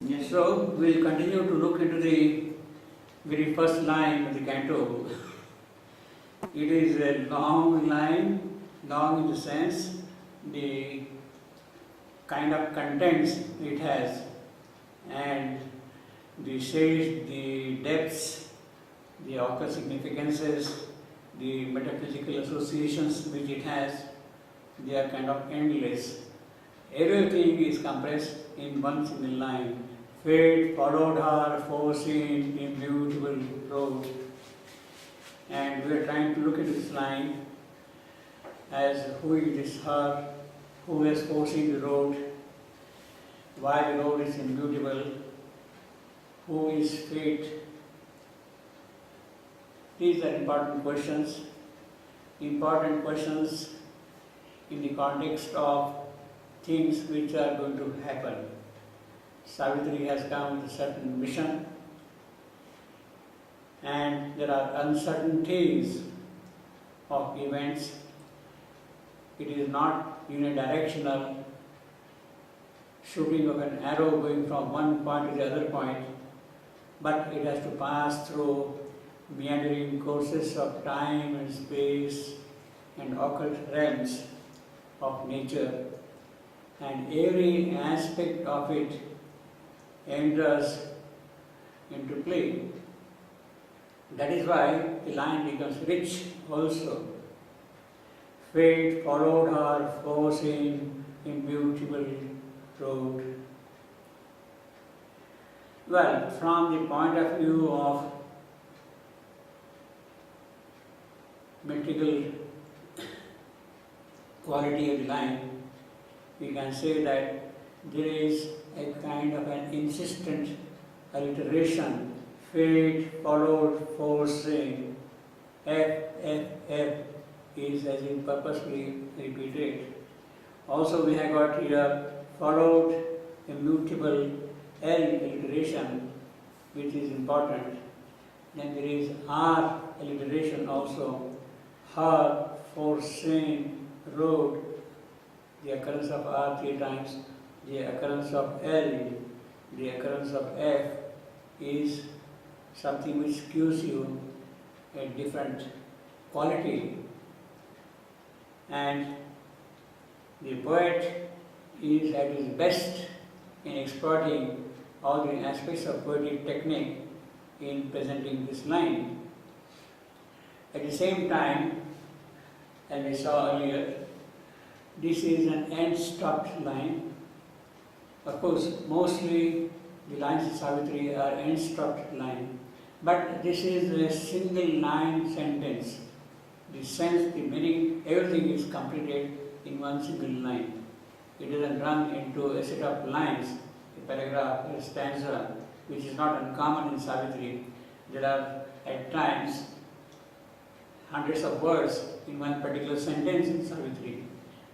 Yes, so we'll continue to look into the very first line of the canto. It is a long line, long in the sense the kind of contents it has, and the shades, the depths, the occult significances, the metaphysical associations which it has, they are kind of endless. Everything is compressed in one single line. Fate followed her, foreseen, immutable road. And we are trying to look at this line as who is this her, who has foreseen the road, why the road is immutable, who is fate. These are important questions in the context of things which are going to happen. Savitri has come with a certain mission, and there are uncertainties of events. It is not unidirectional shooting of an arrow going from one point to the other point, but it has to pass through meandering courses of time and space and occult realms of nature, and every aspect of it enters into play. That is why the line becomes rich also. Fate followed her, foreseen, immutable road. Well, from the point of view of metrical quality of the line, we can say that there is a kind of an insistent alliteration. Fate followed, foreseen. F is as in purposefully repeated. Also we have got here followed, immutable, L alliteration, which is important. Then there is R alliteration also. Her, foreseen, road. The occurrence of R 3 times, the occurrence of L, the occurrence of F is something which gives you a different quality. And the poet is at his best in exploiting all the aspects of poetic technique in presenting this line. At the same time, as we saw earlier, this is an end-stopped line. Of course, mostly the lines of Savitri are end-stopped line, but this is a single line sentence. The sense, the meaning, everything is completed in one single line. It doesn't run into a set of lines, a paragraph, a stanza, which is not uncommon in Savitri. There are at times hundreds of words in one particular sentence in Savitri.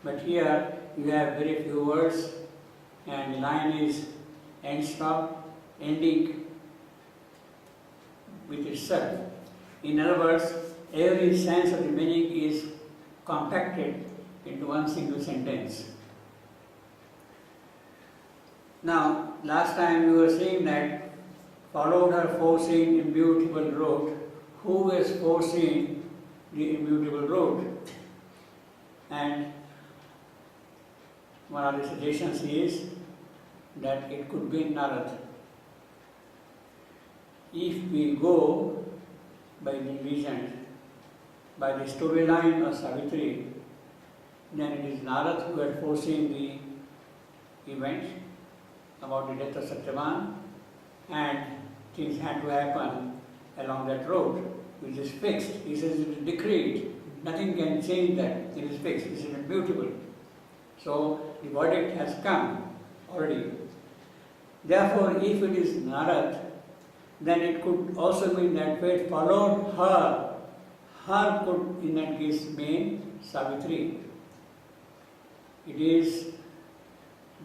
But here you have very few words, and the line is end stop, ending with itself. In other words, every sense of the meaning is compacted into one single sentence. Now, last time we were saying that followed her foreseen immutable road. Who has foreseen the immutable road? And one of the suggestions is that it could be Narad. If we go by the legend, by the storyline of Savitri, then it is Narad who had foreseen the event about the death of Satyavan, and things had to happen along that road, which is fixed. He says it is decreed. Nothing can change that. It is fixed. It is immutable. So the verdict has come already. Therefore, if it is Narad, then it could also mean that fate followed her. Her could in that case mean Savitri. It is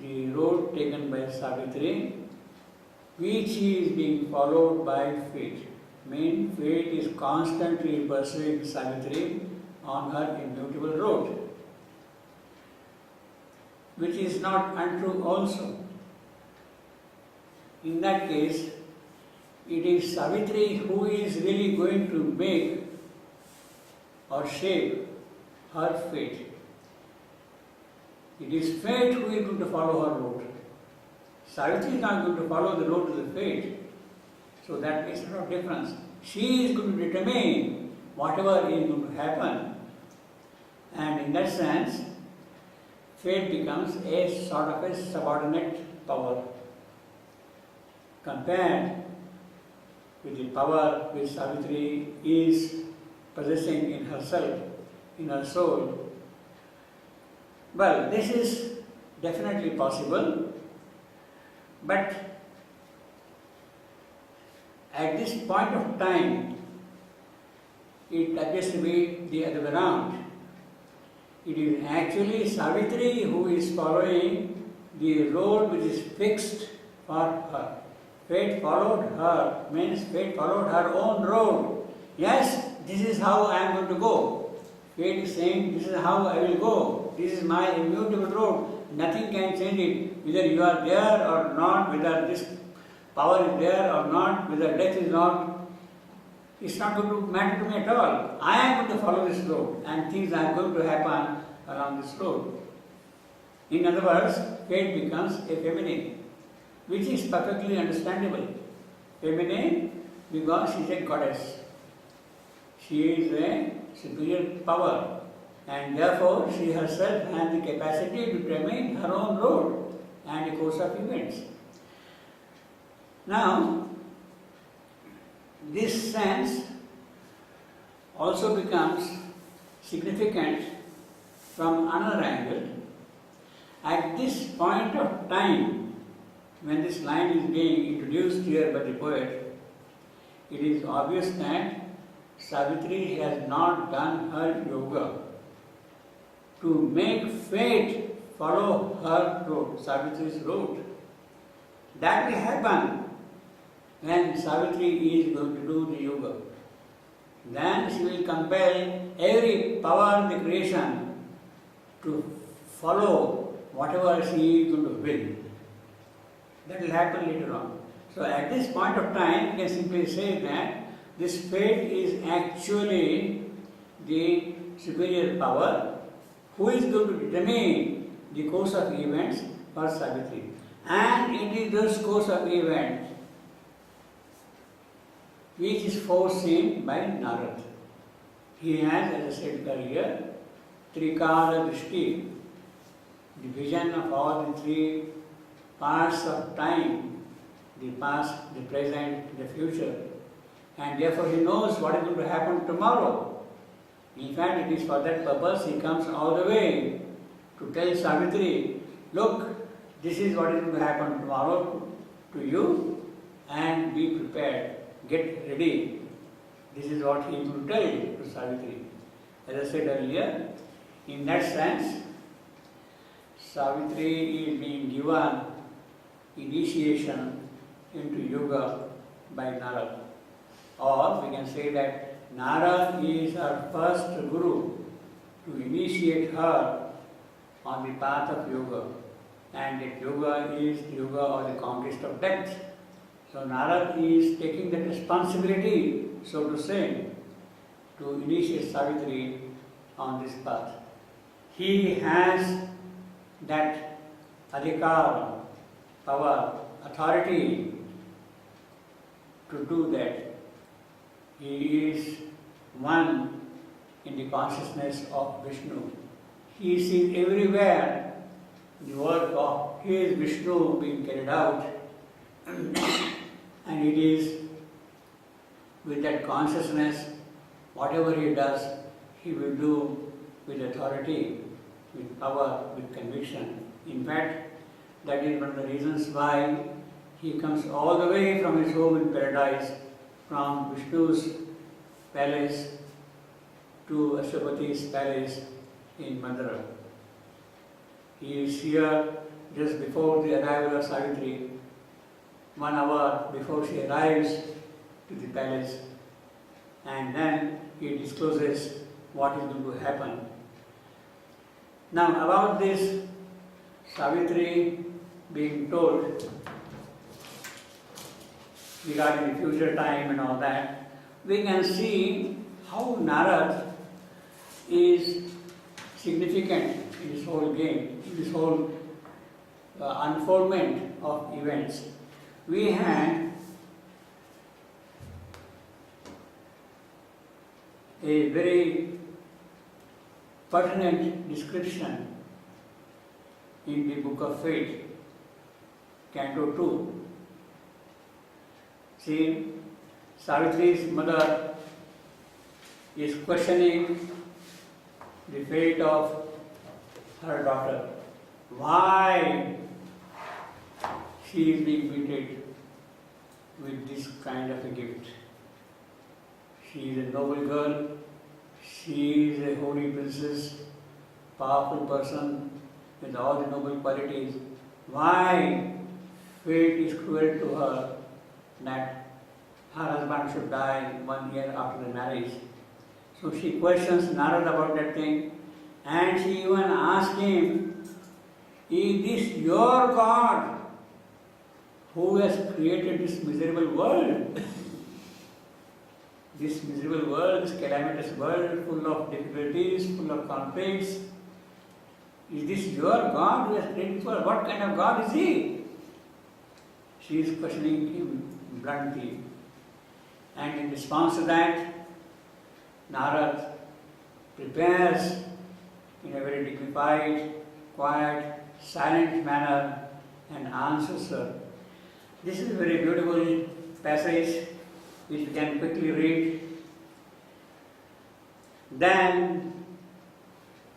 the road taken by Savitri, which is being followed by fate. Mean fate is constantly pursuing Savitri on her immutable road, which is not untrue also. in that case, it is Savitri who is really going to make or shape her fate. It is fate who is going to follow her road. Savitri is not going to follow the road to the fate. So that makes no difference. She is going to determine whatever is going to happen. And in that sense, fate becomes a sort of a subordinate power compared with the power which Savitri is possessing in herself, in her soul. Well, this is definitely possible, but at this point of time, it appears to be the other way around. It is actually Savitri who is following the road which is fixed for her. Fate followed her, means fate followed her own road. Yes, this is how I am going to go. Fate is saying, this is how I will go. This is my immutable road. Nothing can change it. Whether you are there or not, whether this power is there or not, whether death is not, it's not going to matter to me at all. I am going to follow this road and things are going to happen along this road. In other words, fate becomes a feminine, which is perfectly understandable. Feminine because she is a goddess. She is a superior power and therefore she herself has the capacity to determine her own road and the course of events. Now, this sense also becomes significant from another angle. At this point of time, when this line is being introduced here by the poet, it is obvious that Savitri has not done her yoga to make fate follow her road, Savitri's road. That will happen when Savitri is going to do the yoga. Then she will compel every power in the creation to follow whatever she is going to will. That will happen later on. So at this point of time, you can simply say that this fate is actually the superior power who is going to determine the course of events for Savitri. And it is this course of events which is foreseen by Narad. He has, as I said earlier, Trikala Drishti, the vision of all the three parts of time, the past, the present, the future, and therefore he knows what is going to happen tomorrow. In fact, it is for that purpose he comes all the way to tell Savitri, look, this is what is going to happen tomorrow to you and be prepared, get ready. This is what he will tell to Savitri. As I said earlier, in that sense, Savitri is being given initiation into yoga by Narad. Or we can say that Narad is her first guru to initiate her on the path of yoga. And that yoga is the yoga or the conquest of death. So Narad is taking that responsibility, so to say, to initiate Savitri on this path. He has that adhikar, power, authority to do that. He is one in the consciousness of Vishnu. He is seen everywhere, the work of his Vishnu being carried out, and it is with that consciousness, whatever he does, he will do with authority, with power, with conviction. In fact, that is one of the reasons why he comes all the way from his home in paradise, from Vishnu's palace to Ashwapati's palace in Mandara. He is here just before the arrival of Savitri, 1 hour before she arrives to the palace, and then he discloses what is going to happen. Now, about this Savitri being told regarding the future time and all that, we can see how Narad is significant in this whole game, in this whole unfoldment of events. We had a very pertinent description in the Book of Fate, Canto 2. See, Savitri's mother is questioning the fate of her daughter. Why she is being greeted with this kind of a gift? She is a noble girl, she is a holy princess, powerful person with all the noble qualities. Why fate is cruel to her that her husband should die 1 year after the marriage? So she questions Narad about that thing, and she even asks him, is this your God who has created this miserable world? This miserable world, this calamitous world, full of difficulties, full of conflicts. Is this your God who has created this world? What kind of God is he? She is questioning him bluntly. And in response to that, Narad prepares in a very dignified, quiet, silent manner and answers her. This is a very beautiful passage which we can quickly read. Then,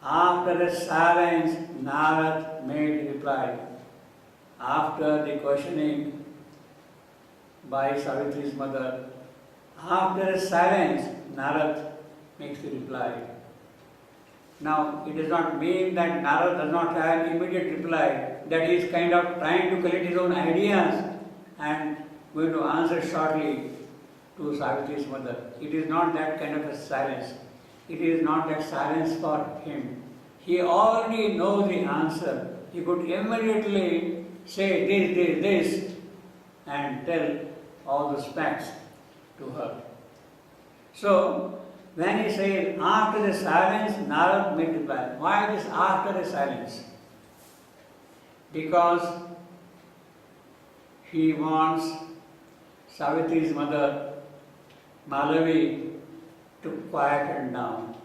after a silence, Narad made reply. After the questioning by Savitri's mother, after a silence, Narad makes the reply. Now, it does not mean that Narad does not have an immediate reply, that he is kind of trying to collect his own ideas and going to answer shortly to Savitri's mother. It is not that kind of a silence. It is not that silence for him. He already knows the answer. He could immediately say this, and tell all those facts to her. So, when he says, after the silence, Narad made reply. Why this after the silence? Because he wants Savitri's mother, Malavi, to quieten down.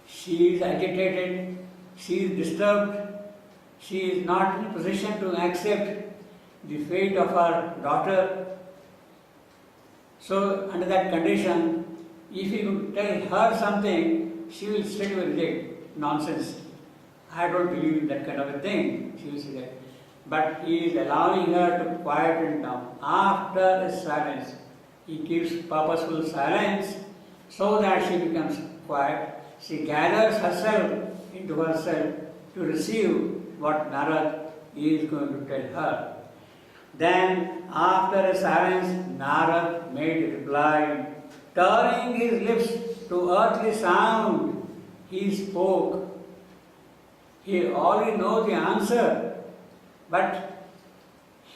She is agitated, she is disturbed, she is not in a position to accept the fate of her daughter. So, under that condition, if you tell her something, she will straight away reject. Nonsense. I don't believe in that kind of a thing. She will say that. But he is allowing her to quieten down. After a silence, he keeps purposeful silence so that she becomes quiet. She gathers herself into herself to receive what Narad is going to tell her. Then, after a silence, Narad made reply. Turning his lips to earthly sound, he spoke. He already knows the answer, but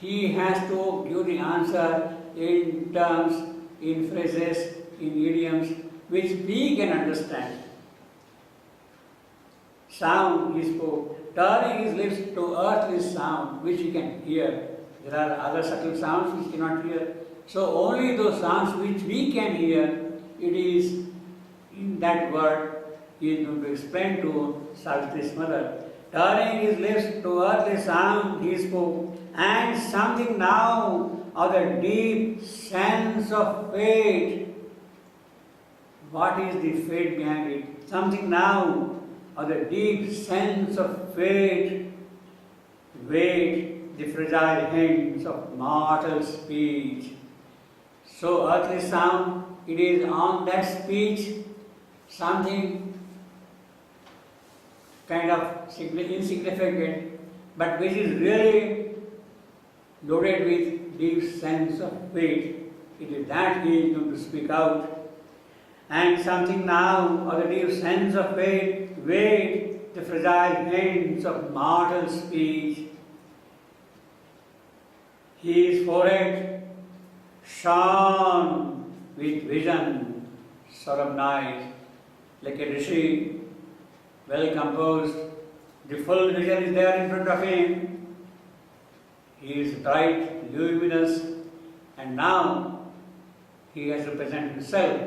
he has to give the answer in terms, in phrases, in idioms, which we can understand. Sound, he spoke, turning his lips to earthly sound, which he can hear. There are other subtle sounds which cannot hear. So only those sounds which we can hear, it is in that word he is going to explain to Savitri's mother. Turning his lips to earthly sound, he spoke, and something now of the deep sense of fate. What is the fate behind it? Something now of the deep sense of fate. Wait, the fragile hints of mortal speech. So earthly sound, it is on that speech something kind of insignificant, but which is really loaded with deep sense of faith. It is that he is going to speak out. And something now of the deep sense of faith, wait, the fragile hints of mortal speech. His forehead shone with vision, solemnized, like a rishi, well composed. The full vision is there in front of him. He is bright, luminous, and now he has to present himself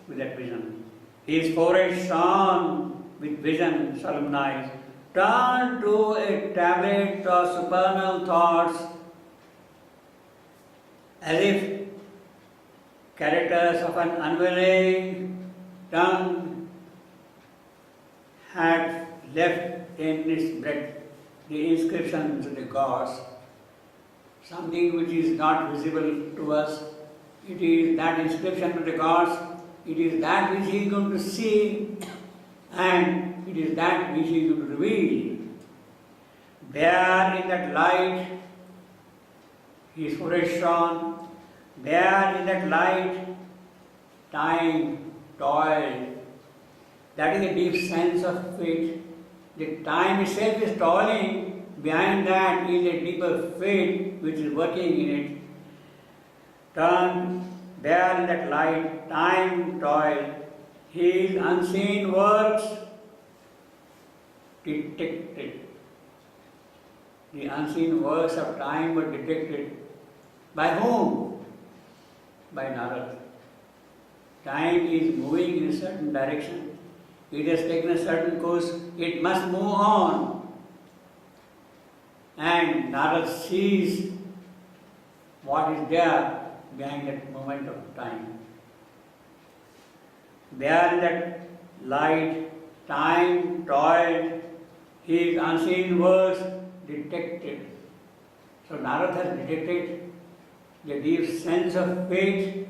with that vision. His forehead shone with vision, solemnized, turned to a tablet of supernal thoughts, as if characters of an unwilling tongue had left in its breath the inscription to the gods, something which is not visible to us. It is that inscription to the gods, it is that which he is going to see, and it is that which he is going to reveal. There in that light, his forehead shone. There in that light, time toiled. That is a deep sense of fate. The time itself is toiling. Behind that is a deeper fate which is working in it. Turned there in that light, time toiled. His unseen works detected. The unseen works of time were detected. By whom? By Narad. Time is moving in a certain direction. It has taken a certain course. It must move on. And Narad sees what is there behind that moment of time. There in that light, time toiled, his unseen works detected. So Narad has detected the deep sense of fate,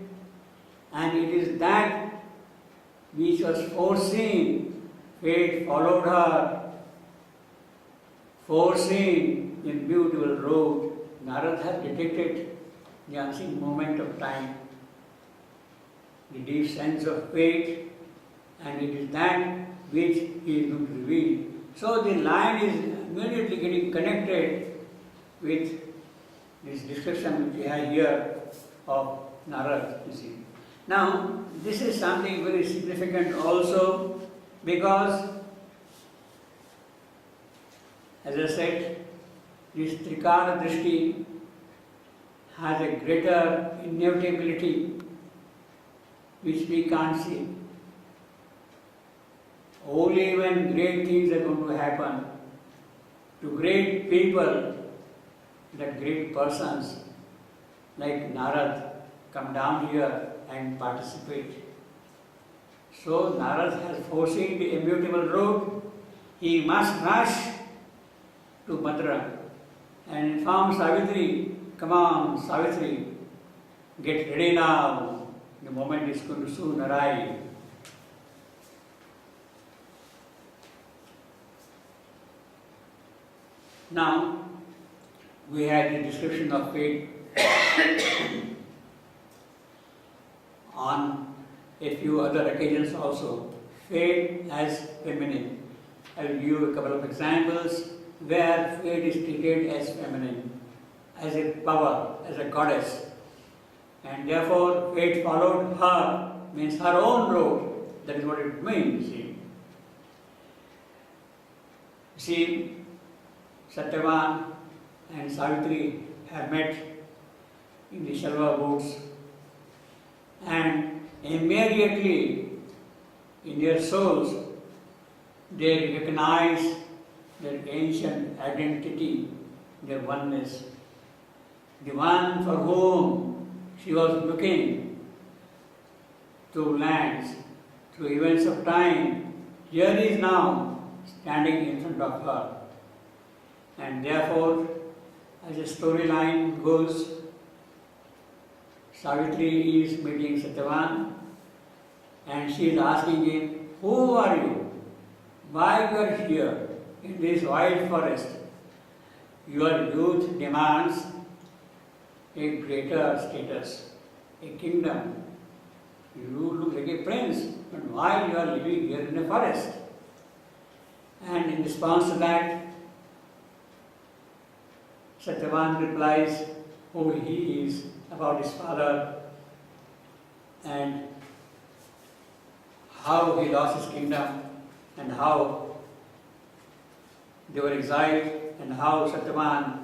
and it is that which was foreseen. Fate followed her, foreseen in beautiful road. Narad has detected the unseen moment of time, the deep sense of fate, and it is that which he is going to reveal. So the line is immediately getting connected with this description which we have here of Narad, you see. Now, this is something very significant also because, as I said, this Trikala Drishti has a greater inevitability which we can't see. Only when great things are going to happen to great people, that great persons like Narad come down here and participate. So Narad has foreseen the immutable road. He must rush to Mathura and inform Savitri, come on Savitri, get ready now, the moment is going to soon arrive. Now, we have the description of fate on a few other occasions also. Fate as feminine. I will give you a couple of examples where fate is treated as feminine, as a power, as a goddess. And therefore, fate followed her, means her own road. That is what it means. See, Satyavan and Savitri have met in the Shalva woods, and immediately in their souls they recognize their ancient identity, their oneness. The one for whom she was looking through lands, through events of time, here is now standing in front of her. And therefore, as a storyline goes, Savitri is meeting Satyavan and she is asking him, who are you? Why you are here in this wild forest? Your youth demands a greater status, a kingdom. You look like a prince, but why you are living here in a forest? And in response to that, Satyavan replies, who he is, about his father, and how he lost his kingdom, and how they were exiled, and how Satyavan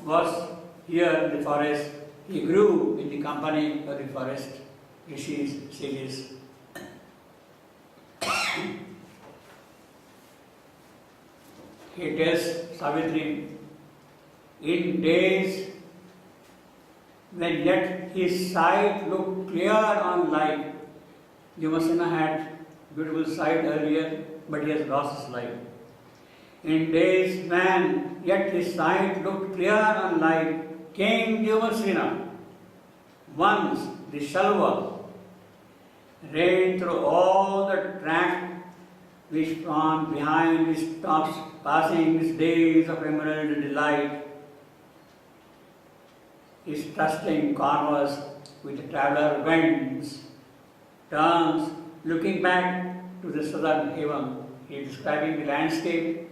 was here in the forest. He grew in the company of the forest rishis, sages. He tells Savitri, in days when yet his sight looked clear on light. Devasena had beautiful sight earlier, but he has lost his light. In days when yet his sight looked clear on light, King Devasena, once the Shalva, reigned through all the track which from behind his tops, passing his days of emerald delight, his trusting converse with the traveller wends, turns, looking back to the southern heaven. He is describing the landscape,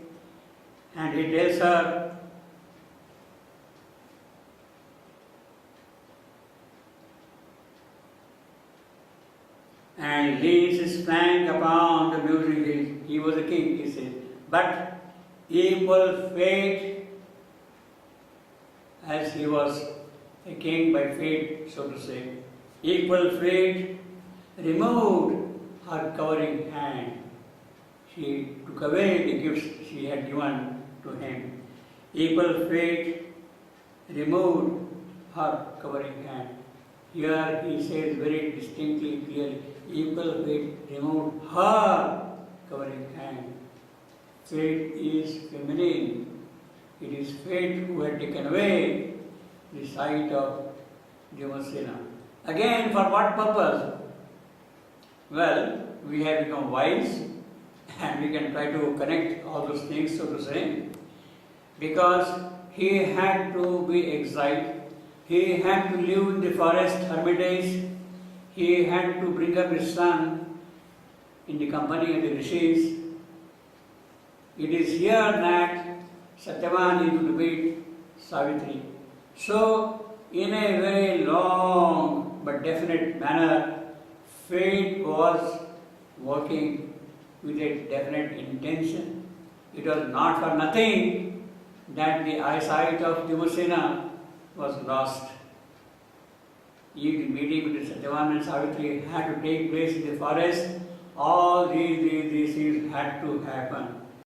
and he tells her, and leans his flank upon the musing hill. He was a king, he said, but equal fate as he was a king by fate, so to say. Equal fate removed her covering hand. She took away the gifts she had given to him. Equal fate removed her covering hand. Here he says very distinctly, clearly, equal fate removed her covering hand. Fate is feminine. It is fate who had taken away the sight of Devasena. Again, for what purpose? Well, we have become wise and we can try to connect all those things, so to say, because he had to be exiled, he had to live in the forest hermitage, he had to bring up his son in the company of the rishis. It is here that Satyavan is going to meet Savitri. So, in a very long but definite manner, fate was working with a definite intention. It was not for nothing that the eyesight of Devasena was lost. If the meeting between Satyavan and Savitri had to take place in the forest, all these things had to happen.